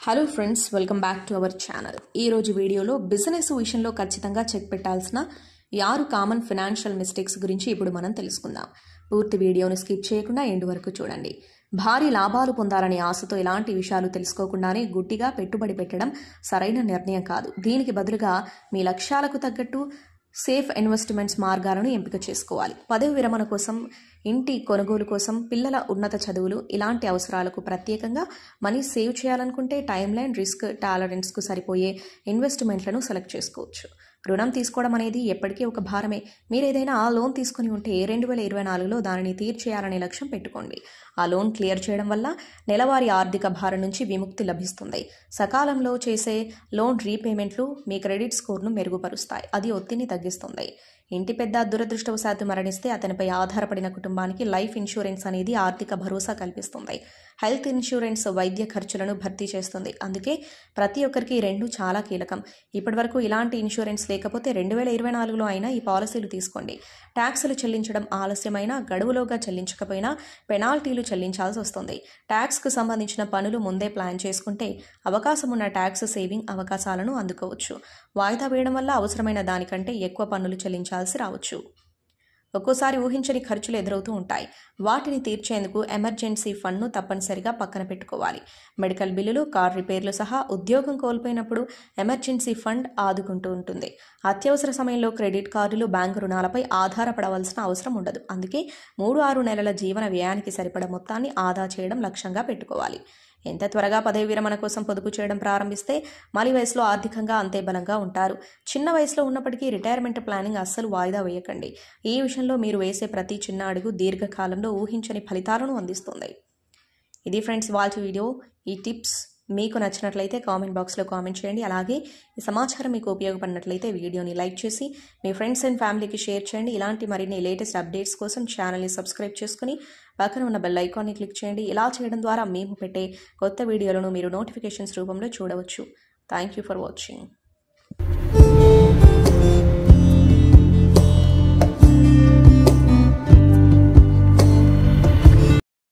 Hello friends, welcome back to our channel. ఈరోజు వీడియోలో business విషయంలో ఖచ్చితంగా చెక్ పెట్టాల్సిన 6 కామన్ ఫైనాన్షియల్ మిస్టేక్స్ గురించి ఇప్పుడు మనం తెలుసుకుందాం. పూర్తి వీడియోను స్కిప్ చేయకుండా ఎండ్ వరకు చూడండి. భారీ లాభాలు పొందాలనే ఆశతో ఇలాంటి విషయాలు తెలుసుకోకుండానే గుడ్డిగా పెట్టుబడి పెట్టడం సరైన నిర్ణయం కాదు. దీనికి బదులుగా మీ లక్ష్యాలకు తగ్గట్టు సేఫ్ ఇన్వెస్ట్మెంట్స్ మార్గాలను ఎంపిక చేసుకోవాలి. పదవి విరమణ కోసం, ఇంటి కొనుగోలు కోసం, పిల్లల ఉన్నత చదువులు ఇలాంటి అవసరాలకు ప్రత్యేకంగా మనీ సేవ్ చేయాలనుకుంటే టైమ్ లైన్, రిస్క్ టాలరెన్స్కు సరిపోయే ఇన్వెస్ట్మెంట్లను సెలెక్ట్ చేసుకోవచ్చు. రుణం తీసుకోవడం అనేది ఎప్పటికీ ఒక భారమే. మీరు ఏదైనా లోన్ తీసుకుని ఉంటే 2024లో దానిని తీర్చేయాలనే లక్ష్యం పెట్టుకోండి. ఆ లోన్ క్లియర్ చేయడం వల్ల నెలవారీ ఆర్థిక భారం నుంచి విముక్తి లభిస్తుంది. సకాలంలో చేసే లోన్ రీపేమెంట్లు మీ క్రెడిట్ స్కోర్ను మెరుగుపరుస్తాయి. అది ఒత్తిడిని తగ్గిస్తుంది. ఇంటి పెద్ద దురదృష్టవశాత్తు మరణిస్తే అతనిపై ఆధారపడిన కుటుంబానికి లైఫ్ ఇన్సూరెన్స్ అనేది ఆర్థిక భరోసా కల్పిస్తుంది. హెల్త్ ఇన్సూరెన్స్ వైద్య ఖర్చులను భర్తీ చేస్తుంది. అందుకే ప్రతి ఒక్కరికి రెండు చాలా కీలకం. ఇప్పటివరకు ఇలాంటి ఇన్సూరెన్స్ లేకపోతే 2024లో అయినా ఈ పాలసీలు తీసుకోండి. ట్యాక్సులు చెల్లించడం ఆలస్యమైనా, గడువులోగా చెల్లించకపోయినా పెనాల్టీలు చెల్లించాల్సి వస్తుంది. ట్యాక్స్కు సంబంధించిన పనులు ముందే ప్లాన్ చేసుకుంటే అవకాశం ఉన్న ట్యాక్స్ సేవింగ్ అవకాశాలను అందుకోవచ్చు. వాయిదా వేయడం వల్ల అవసరమైన దానికంటే ఎక్కువ పన్నులు చెల్లించాల్సి రావచ్చు. ఒక్కోసారి ఊహించని ఖర్చులు ఎదురవుతూ ఉంటాయి. వాటిని తీర్చేందుకు ఎమర్జెన్సీ ఫండ్ను తప్పనిసరిగా పక్కన పెట్టుకోవాలి. మెడికల్ బిల్లులు, కార్ రిపేర్లు సహా ఉద్యోగం కోల్పోయినప్పుడు ఎమర్జెన్సీ ఫండ్ ఆదుకుంటూ ఉంటుంది. అత్యవసర సమయంలో క్రెడిట్ కార్డులు, బ్యాంకు రుణాలపై ఆధారపడవలసిన అవసరం ఉండదు. అందుకే 3-6 నెలల జీవన వ్యయానికి సరిపడ మొత్తాన్ని ఆదా చేయడం లక్ష్యంగా పెట్టుకోవాలి. ఎంత త్వరగా పదవి విరమణ కోసం పొదుపు చేయడం ప్రారంభిస్తే మలి వయసులో ఆర్థికంగా అంతే బలంగా ఉంటారు. చిన్న వయసులో ఉన్నప్పటికీ రిటైర్మెంట్ ప్లానింగ్ అస్సలు వాయిదా వేయకండి. ఈ విషయంలో మీరు వేసే ప్రతి చిన్న అడుగు దీర్ఘకాలంలో ఊహించని ఫలితాలను అందిస్తుంది. ఇది ఫ్రెండ్స్ ఇవాళ వీడియో. ఈ టిప్స్ మీకు నచ్చినట్లయితే కామెంట్ బాక్స్లో కామెంట్ చేయండి. అలాగే ఈ సమాచారం మీకు ఉపయోగపడినట్లయితే వీడియోని లైక్ చేసి మీ ఫ్రెండ్స్ అండ్ ఫ్యామిలీకి షేర్ చేయండి. ఇలాంటి మరిన్ని లేటెస్ట్ అప్డేట్స్ కోసం ఛానల్ని సబ్స్క్రైబ్ చేసుకుని పక్కన ఉన్న బెల్ ఐకాన్ని క్లిక్ చేయండి. ఇలా చేయడం ద్వారా మేము పెట్టే కొత్త వీడియోలను మీరు నోటిఫికేషన్స్ రూపంలో చూడవచ్చు. Thank you for watching.